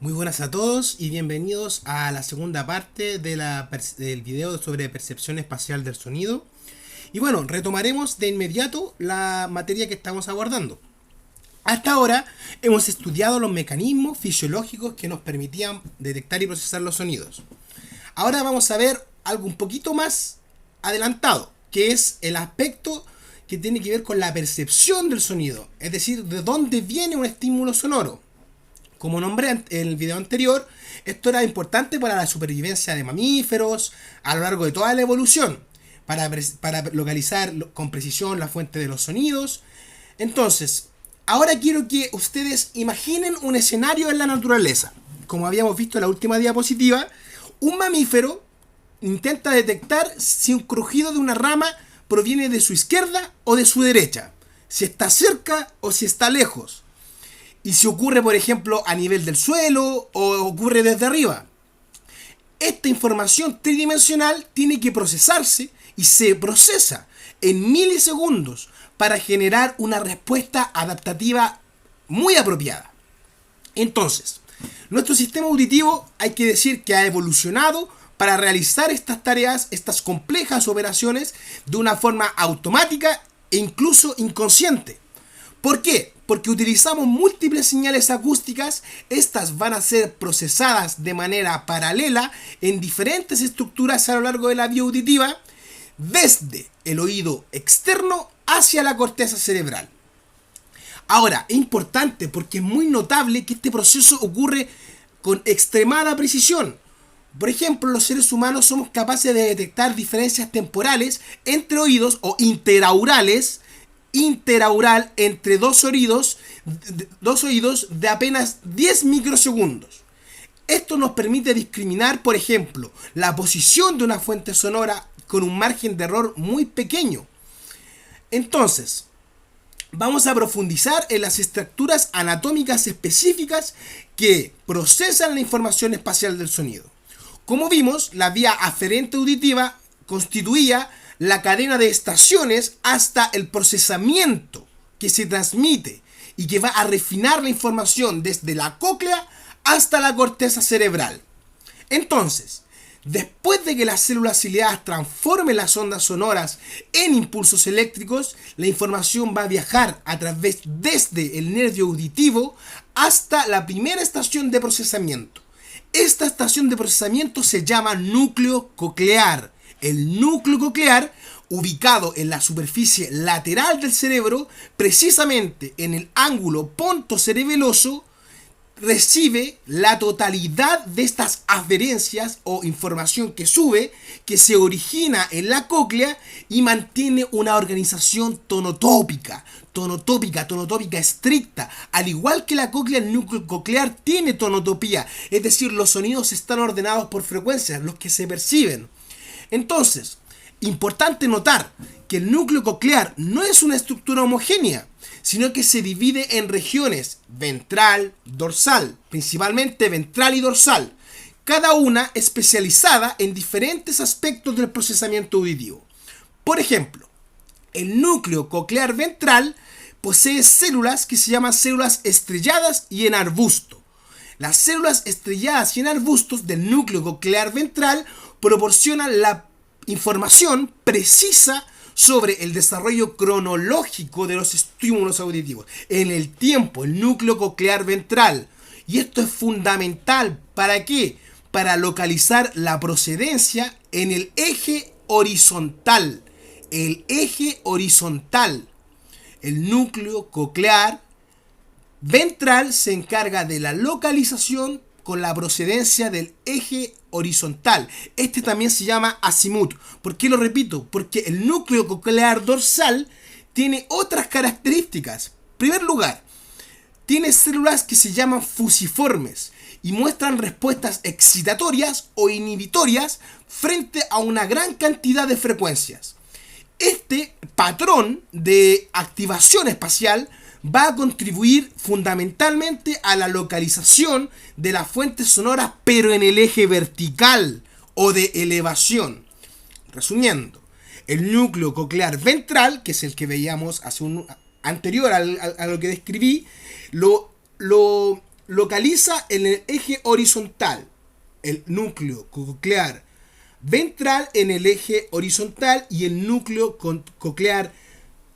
Muy buenas a todos y bienvenidos a la segunda parte del video sobre percepción espacial del sonido. Y bueno, retomaremos de inmediato la materia que estamos abordando. Hasta ahora hemos estudiado los mecanismos fisiológicos que nos permitían detectar y procesar los sonidos. Ahora vamos a ver algo un poquito más adelantado, que es el aspecto que tiene que ver con la percepción del sonido, es decir, de dónde viene un estímulo sonoro. Como nombré en el video anterior, esto era importante para la supervivencia de mamíferos a lo largo de toda la evolución, para localizar con precisión la fuente de los sonidos. Entonces, ahora quiero que ustedes imaginen un escenario en la naturaleza. Como habíamos visto en la última diapositiva, un mamífero intenta detectar si un crujido de una rama proviene de su izquierda o de su derecha, si está cerca o si está lejos. Y si ocurre, por ejemplo, a nivel del suelo o ocurre desde arriba. Esta información tridimensional tiene que procesarse y se procesa en milisegundos para generar una respuesta adaptativa muy apropiada. Entonces, nuestro sistema auditivo hay que decir que ha evolucionado para realizar estas tareas, estas complejas operaciones de una forma automática e incluso inconsciente. ¿Por qué? Porque utilizamos múltiples señales acústicas, estas van a ser procesadas de manera paralela en diferentes estructuras a lo largo de la vía auditiva, desde el oído externo hacia la corteza cerebral. Ahora, es importante porque es muy notable que este proceso ocurre con extremada precisión. Por ejemplo, los seres humanos somos capaces de detectar diferencias temporales entre oídos o interaural entre dos oídos de apenas 10 microsegundos. Esto nos permite discriminar, por ejemplo, la posición de una fuente sonora con un margen de error muy pequeño. Entonces, vamos a profundizar en las estructuras anatómicas específicas que procesan la información espacial del sonido. Como vimos, la vía aferente auditiva constituía la cadena de estaciones hasta el procesamiento que se transmite y que va a refinar la información desde la cóclea hasta la corteza cerebral. Entonces, después de que las células ciliadas transformen las ondas sonoras en impulsos eléctricos, la información va a viajar a través desde el nervio auditivo hasta la primera estación de procesamiento. Esta estación de procesamiento se llama núcleo coclear. El núcleo coclear, ubicado en la superficie lateral del cerebro, precisamente en el ángulo pontocerebeloso, recibe la totalidad de estas aferencias o información que sube, que se origina en la cóclea y mantiene una organización tonotópica estricta. Al igual que la cóclea, el núcleo coclear tiene tonotopía, es decir, los sonidos están ordenados por frecuencias, los que se perciben. Entonces, importante notar que el núcleo coclear no es una estructura homogénea, sino que se divide en regiones ventral, dorsal, principalmente ventral y dorsal, cada una especializada en diferentes aspectos del procesamiento auditivo. Por ejemplo, el núcleo coclear ventral posee células que se llaman células estrelladas y en arbusto. Las células estrelladas y en arbustos del núcleo coclear ventral proporcionan la información precisa sobre el desarrollo cronológico de los estímulos auditivos en el tiempo, el núcleo coclear ventral. Y esto es fundamental. ¿Para qué? Para localizar la procedencia en el eje horizontal. El eje horizontal. El núcleo coclear ventral se encarga de la localización con la procedencia del eje horizontal. Este también se llama azimut. ¿Por qué lo repito? Porque el núcleo coclear dorsal tiene otras características. En primer lugar, tiene células que se llaman fusiformes y muestran respuestas excitatorias o inhibitorias frente a una gran cantidad de frecuencias. Este patrón de activación espacial va a contribuir fundamentalmente a la localización de las fuentes sonoras, pero en el eje vertical o de elevación. Resumiendo, el núcleo coclear ventral, que es el que veíamos anterior a lo que describí, lo localiza en el eje horizontal el núcleo coclear ventral en el eje horizontal y el núcleo coclear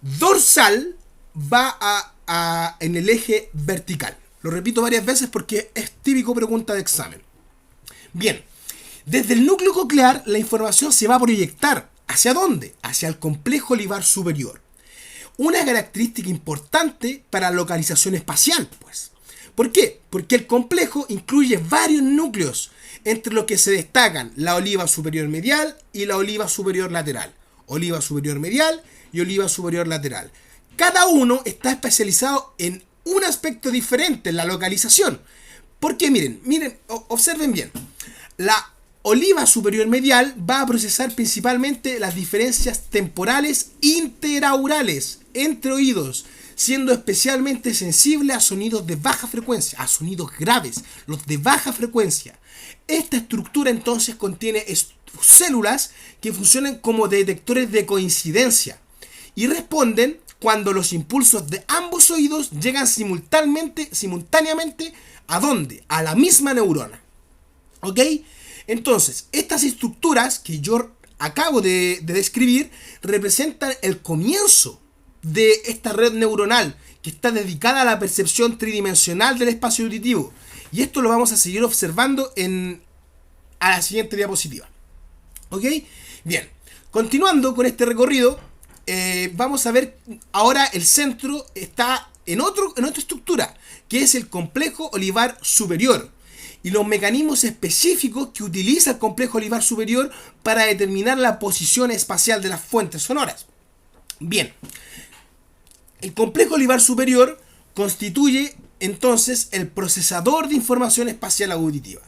dorsal va en el eje vertical. Lo repito varias veces porque es típico pregunta de examen. Bien, desde el núcleo coclear la información se va a proyectar. ¿Hacia dónde? Hacia el complejo olivar superior. Una característica importante para la localización espacial, pues. ¿Por qué? Porque el complejo incluye varios núcleos, entre los que se destacan la oliva superior medial y la oliva superior lateral. Oliva superior medial y oliva superior lateral. Cada uno está especializado en un aspecto diferente en la localización. Porque miren, observen bien. La oliva superior medial va a procesar principalmente las diferencias temporales interaurales entre oídos, siendo especialmente sensible a sonidos de baja frecuencia, a sonidos graves, los de baja frecuencia. Esta estructura entonces contiene células que funcionan como detectores de coincidencia y responden cuando los impulsos de ambos oídos llegan simultáneamente ¿a dónde? A la misma neurona. ¿Ok? Entonces, estas estructuras que yo acabo de describir representan el comienzo de esta red neuronal que está dedicada a la percepción tridimensional del espacio auditivo. Y esto lo vamos a seguir observando a la siguiente diapositiva. ¿Ok? Bien, continuando con este recorrido, vamos a ver ahora el centro está en otra estructura, que es el complejo olivar superior, y los mecanismos específicos que utiliza el complejo olivar superior para determinar la posición espacial de las fuentes sonoras. Bien, el complejo olivar superior constituye entonces el procesador de información espacial auditiva.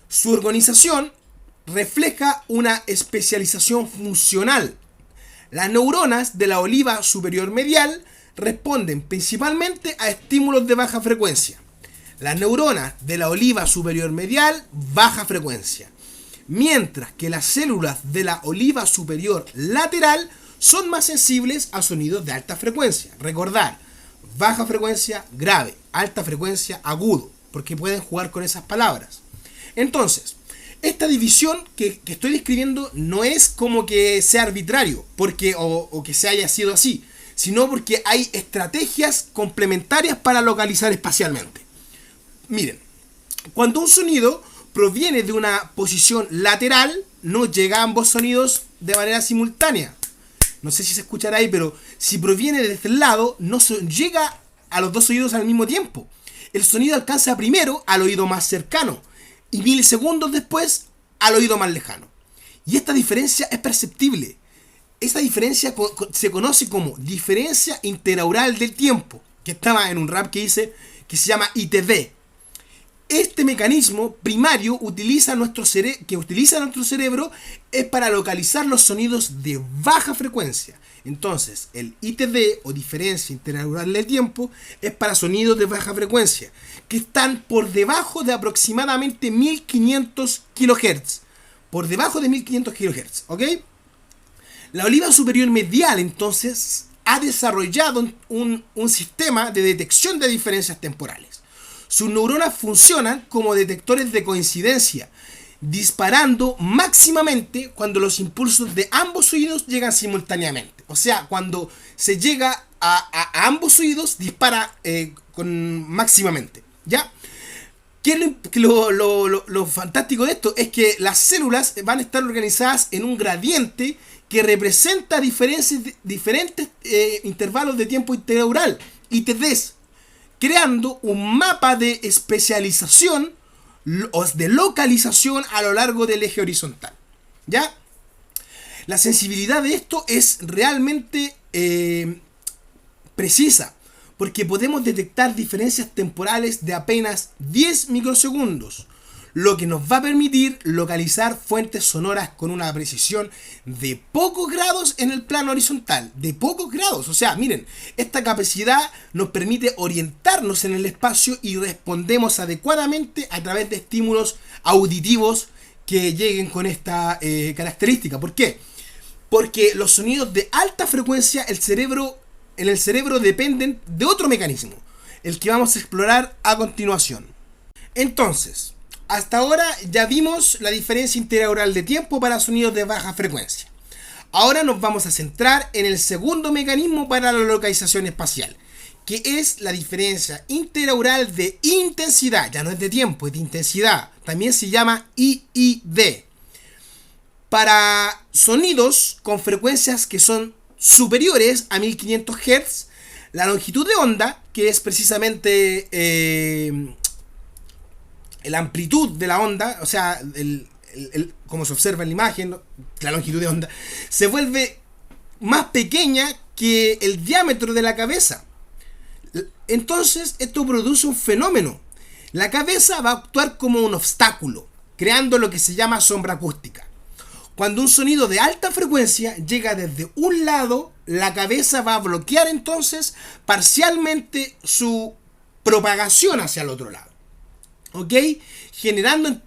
Su organización refleja una especialización funcional. Las neuronas de la oliva superior medial responden principalmente a estímulos de baja frecuencia. Las neuronas de la oliva superior medial, baja frecuencia. Mientras que las células de la oliva superior lateral son más sensibles a sonidos de alta frecuencia. Recordar, baja frecuencia, grave, alta frecuencia, agudo, porque pueden jugar con esas palabras. Entonces, esta división que estoy describiendo no es como que sea arbitrario o que se haya sido así, sino porque hay estrategias complementarias para localizar espacialmente. Miren, cuando un sonido proviene de una posición lateral, no llega a ambos sonidos de manera simultánea. No sé si se escuchará ahí, pero si proviene de este lado, no llega a los dos oídos al mismo tiempo. El sonido alcanza primero al oído más cercano y milisegundos después al oído más lejano. Y esta diferencia es perceptible. Esta diferencia se conoce como diferencia interaural del tiempo, que estaba en un rap que se llama ITD. Este mecanismo primario que utiliza nuestro cerebro es para localizar los sonidos de baja frecuencia. Entonces, el ITD o diferencia interaural del tiempo es para sonidos de baja frecuencia que están por debajo de aproximadamente 1500 kHz. Por debajo de 1500 kHz, ¿ok? La oliva superior medial, entonces, ha desarrollado un sistema de detección de diferencias temporales. Sus neuronas funcionan como detectores de coincidencia, disparando máximamente cuando los impulsos de ambos oídos llegan simultáneamente. O sea, cuando se llega a ambos oídos, dispara máximamente. ¿Ya? ¿Qué es lo fantástico de esto? Es que las células van a estar organizadas en un gradiente que representa diferentes intervalos de tiempo interaural, ITDs, creando un mapa de especialización o de localización a lo largo del eje horizontal. ¿Ya? La sensibilidad de esto es realmente precisa, porque podemos detectar diferencias temporales de apenas 10 microsegundos, lo que nos va a permitir localizar fuentes sonoras con una precisión de pocos grados en el plano horizontal, de pocos grados. O sea, miren, esta capacidad nos permite orientarnos en el espacio y respondemos adecuadamente a través de estímulos auditivos que lleguen con esta característica. ¿Por qué? Porque los sonidos de alta frecuencia en el cerebro dependen de otro mecanismo, el que vamos a explorar a continuación. Entonces, hasta ahora ya vimos la diferencia interaural de tiempo para sonidos de baja frecuencia. Ahora nos vamos a centrar en el segundo mecanismo para la localización espacial, que es la diferencia interaural de intensidad. Ya no es de tiempo, es de intensidad. También se llama IID. Para sonidos con frecuencias que son superiores a 1500 Hz, la longitud de onda, que es precisamente la amplitud de la onda, o sea, como se observa en la imagen, la longitud de onda, se vuelve más pequeña que el diámetro de la cabeza. Entonces, esto produce un fenómeno. La cabeza va a actuar como un obstáculo, creando lo que se llama sombra acústica. Cuando un sonido de alta frecuencia llega desde un lado, la cabeza va a bloquear entonces parcialmente su propagación hacia el otro lado. ¿Ok? Generando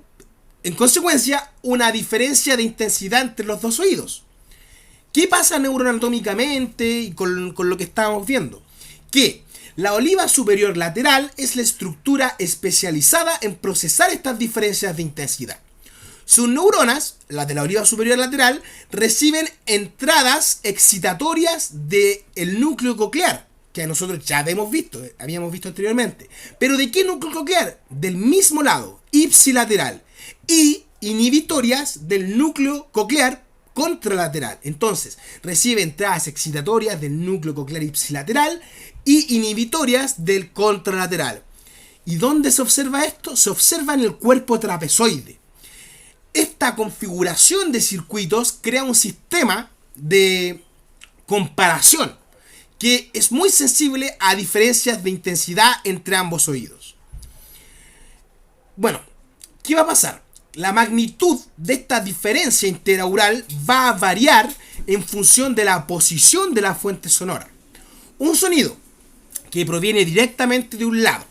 en consecuencia una diferencia de intensidad entre los dos oídos. ¿Qué pasa neuroanatómicamente y con lo que estábamos viendo? Que la oliva superior lateral es la estructura especializada en procesar estas diferencias de intensidad. Sus neuronas, las de la oliva superior lateral, reciben entradas excitatorias del núcleo coclear, que nosotros ya habíamos visto anteriormente. ¿Pero de qué núcleo coclear? Del mismo lado, ipsilateral, y inhibitorias del núcleo coclear contralateral. Entonces, recibe entradas excitatorias del núcleo coclear ipsilateral y inhibitorias del contralateral. ¿Y dónde se observa esto? Se observa en el cuerpo trapezoide. Esta configuración de circuitos crea un sistema de comparación que es muy sensible a diferencias de intensidad entre ambos oídos. Bueno, ¿qué va a pasar? La magnitud de esta diferencia interaural va a variar en función de la posición de la fuente sonora. Un sonido que proviene directamente de un lado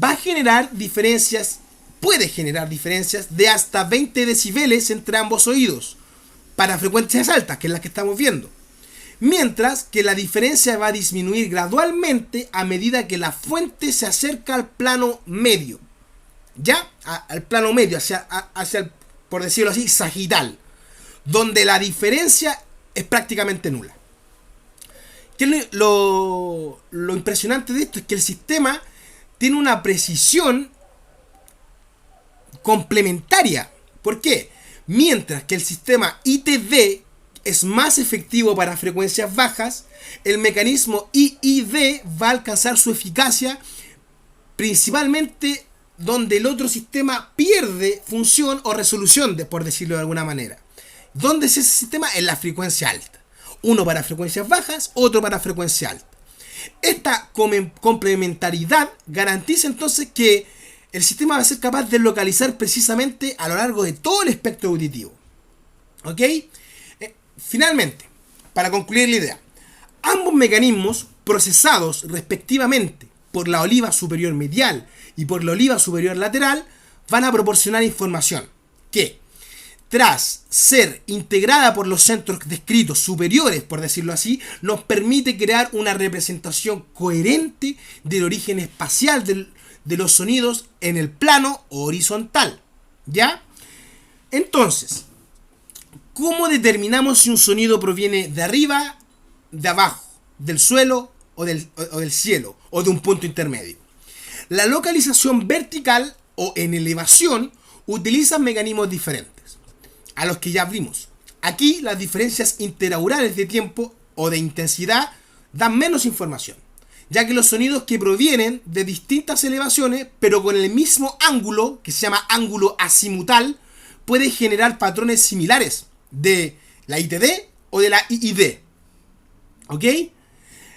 va a generar diferencias, puede generar diferencias de hasta 20 decibeles entre ambos oídos para frecuencias altas, que es la que estamos viendo. Mientras que la diferencia va a disminuir gradualmente a medida que la fuente se acerca al plano medio. Ya, al plano medio, hacia el, por decirlo así, sagital, donde la diferencia es prácticamente nula. Lo impresionante de esto es que el sistema tiene una precisión complementaria. ¿Por qué? Mientras que el sistema ITD es más efectivo para frecuencias bajas, el mecanismo IID va a alcanzar su eficacia principalmente donde el otro sistema pierde función o resolución, por decirlo de alguna manera. ¿Dónde es ese sistema? En la frecuencia alta. Uno para frecuencias bajas, otro para frecuencia alta. Esta complementariedad garantiza entonces que el sistema va a ser capaz de localizar precisamente a lo largo de todo el espectro auditivo. ¿Ok? Finalmente, para concluir la idea, ambos mecanismos procesados respectivamente por la oliva superior medial y por la oliva superior lateral van a proporcionar información que, tras ser integrada por los centros descritos superiores, por decirlo así, nos permite crear una representación coherente del origen espacial de los sonidos en el plano horizontal. ¿Ya? Entonces, ¿cómo determinamos si un sonido proviene de arriba, de abajo, del suelo o del cielo, o de un punto intermedio? La localización vertical o en elevación utiliza mecanismos diferentes a los que ya vimos. Aquí las diferencias interaurales de tiempo o de intensidad dan menos información, ya que los sonidos que provienen de distintas elevaciones, pero con el mismo ángulo, que se llama ángulo azimutal, pueden generar patrones similares de la ITD o de la IID. ¿Ok?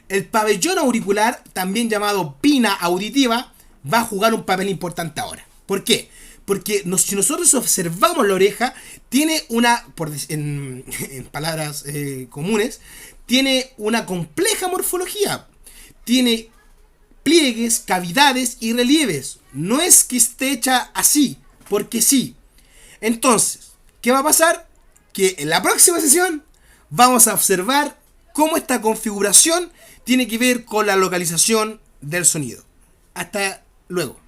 El pabellón auricular, también llamado pina auditiva, va a jugar un papel importante ahora. ¿Por qué? Porque si nosotros observamos la oreja, tiene una, en palabras comunes, tiene una compleja morfología. Tiene pliegues, cavidades y relieves. No es que esté hecha así, porque sí. Entonces, ¿qué va a pasar? Que en la próxima sesión vamos a observar cómo esta configuración tiene que ver con la localización del sonido. Hasta luego.